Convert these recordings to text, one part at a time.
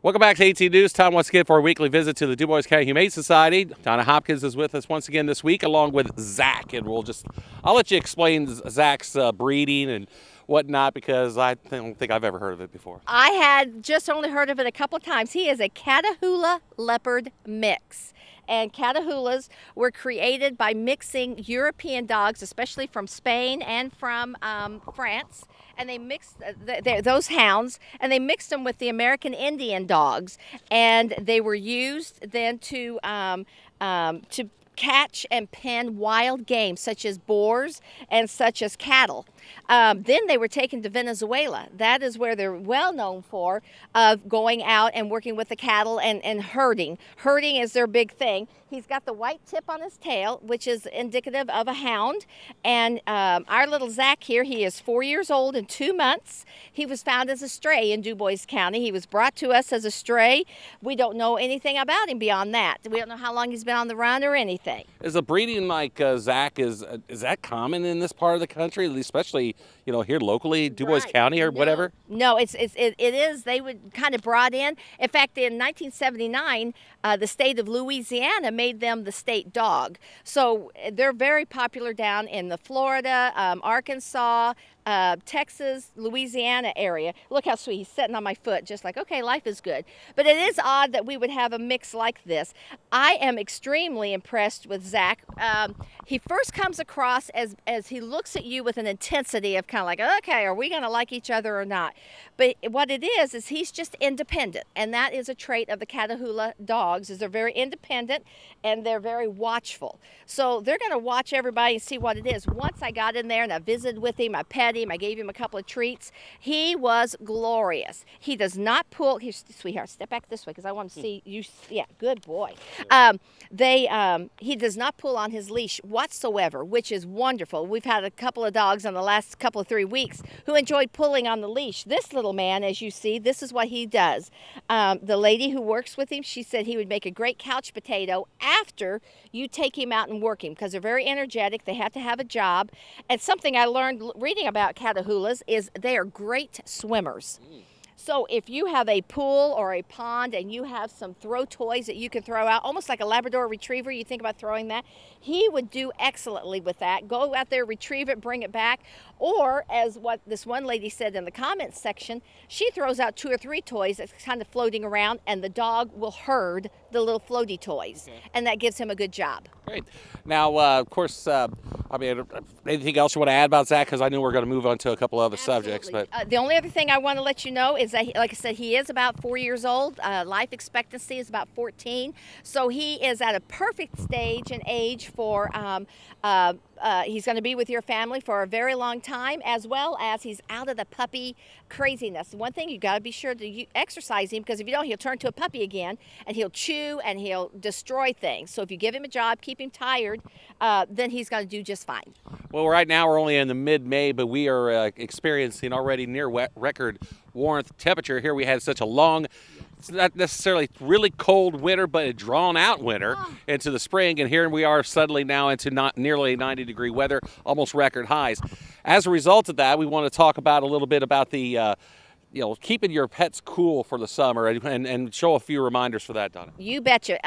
Welcome back to 18 News. Time once again for a weekly visit to the Dubois County Humane Society. Donna Hopkins is with us once again this week, along with Zack, and I'll let you explain Zack's breeding and whatnot because I don't think I've ever heard of it before. I had just only heard of it a couple times. He is a Catahoula leopard mix. And Catahoulas were created by mixing European dogs, especially from Spain and from France. And they mixed those hounds, and they mixed them with the American Indian dogs. And they were used then to catch and pen wild game such as boars and such as cattle. Then they were taken to Venezuela. That is where they're well known for, of going out and working with the cattle and herding. Herding is their big thing. He's got the white tip on his tail, which is indicative of a hound. And our little Zack here, he is 4 years old and 2 months. He was found as a stray in Dubois County. He was brought to us as a stray. We don't know anything about him beyond that. We don't know how long he's been on the run or anything. Is a breeding like Zack, is that common in this part of the country, especially here locally, Dubois Right. County or No. whatever? No, it is. They would kind of brought in. In fact, in 1979, the state of Louisiana made them the state dog. So they're very popular down in the Florida, Arkansas, Texas, Louisiana area. Look how sweet. He's sitting on my foot, just like, okay, life is good. But it is odd that we would have a mix like this. I am extremely impressed with Zack. He first comes across as he looks at you with an intensity of kind of like, okay, are we going to like each other or not? But what it is he's just independent. And that is a trait of the Catahoula dogs, is they're very independent and they're very watchful. So they're going to watch everybody and see what it is. Once I got in there and I visited with him, I pet him, I gave him a couple of treats. He was glorious. He does not pull. Here, sweetheart, step back this way because I want to see you. Yeah, good boy. He does not pull on his leash whatsoever, which is wonderful. We've had a couple of dogs in the last couple of 3 weeks who enjoyed pulling on the leash. This little man, as you see, this is what he does. The lady who works with him, she said he would make a great couch potato after you take him out and work him because they're very energetic. They have to have a job. And something I learned reading about Catahoulas is they are great swimmers. So if you have a pool or a pond and you have some throw toys that you can throw out, almost like a Labrador Retriever, you think about throwing that, he would do excellently with that. Go out there, retrieve it, bring it back. Or as what this one lady said in the comments section, she throws out 2 or 3 toys that's kind of floating around and the dog will herd the little floaty toys. Okay. And that gives him a good job. Great. Now, of course, anything else you want to add about Zack? Because I knew we are going to move on to a couple other subjects. But the only other thing I want to let you know is that, like I said, he is about 4 years old. Life expectancy is about 14. So he is at a perfect stage and age for he's going to be with your family for a very long time, as well as he's out of the puppy craziness. One thing, you got to be sure to exercise him, because if you don't, he'll turn to a puppy again and he'll chew and he'll destroy things. So if you give him a job, keep him tired, then he's going to do just fine. Well, right now we're only in the mid-May, but we are experiencing already near record warmth temperature. Here we had such a long, it's not necessarily really cold winter, but a drawn-out winter into the spring, and here we are suddenly now into not nearly 90-degree weather, almost record highs. As a result of that, we want to talk about a little bit about the keeping your pets cool for the summer and show a few reminders for that, Donna. You betcha.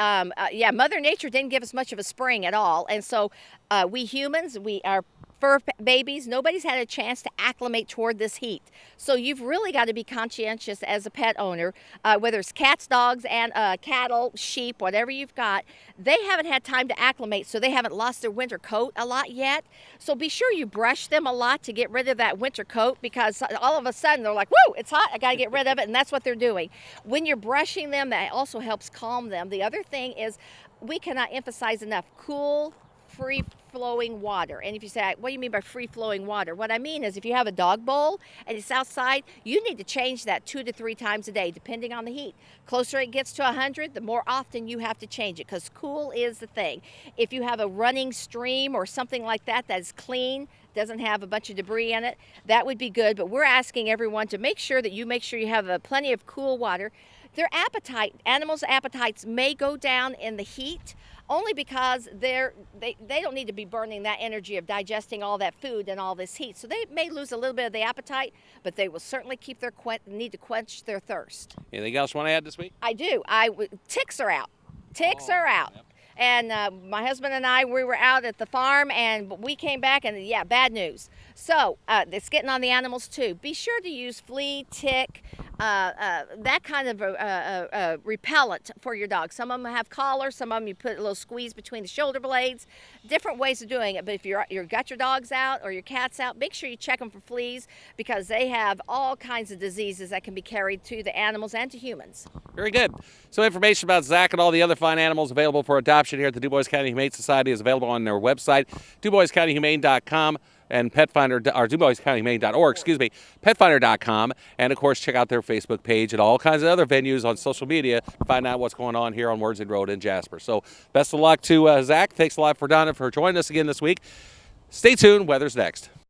Yeah, Mother Nature didn't give us much of a spring at all, and so we humans, we are fur babies, nobody's had a chance to acclimate toward this heat. So you've really got to be conscientious as a pet owner, whether it's cats, dogs, and cattle, sheep, whatever you've got. They haven't had time to acclimate, so they haven't lost their winter coat a lot yet. So be sure you brush them a lot to get rid of that winter coat, because all of a sudden they're like, whoa, it's hot, I got to get rid of it, and that's what they're doing. When you're brushing them, that also helps calm them. The other thing is, we cannot emphasize enough, cool, free-flowing water. And if you say, what do you mean by free-flowing water? What I mean is, if you have a dog bowl and it's outside, you need to change that 2 to 3 times a day, depending on the heat. Closer it gets to 100, the more often you have to change it, because cool is the thing. If you have a running stream or something like that that is clean, doesn't have a bunch of debris in it, that would be good. But we're asking everyone to make sure that you have plenty of cool water. Their appetite, animals' appetites may go down in the heat, only because they don't need to be burning that energy of digesting all that food and all this heat. So they may lose a little bit of the appetite, but they will certainly keep their need to quench their thirst. Anything else you want to add this week? I do. Ticks are out. Ticks are out. Yep. And my husband and I, we were out at the farm, and we came back, and yeah, bad news. So it's getting on the animals too. Be sure to use flea, tick, that kind of repellent for your dog. Some of them have collars, some of them you put a little squeeze between the shoulder blades. Different ways of doing it. But if you've got your dogs out or your cats out, make sure you check them for fleas, because they have all kinds of diseases that can be carried to the animals and to humans. Very good. So information about Zack and all the other fine animals available for adoption here at the Dubois County Humane Society is available on their website, DuboisCountyHumane.com, and DuboisCountyHumane.org, petfinder.com, and of course check out their Facebook page and all kinds of other venues on social media to find out what's going on here on Wordsey Road in Jasper. So best of luck to Zack. Thanks a lot for Donna for joining us again this week. Stay tuned. Weather's next.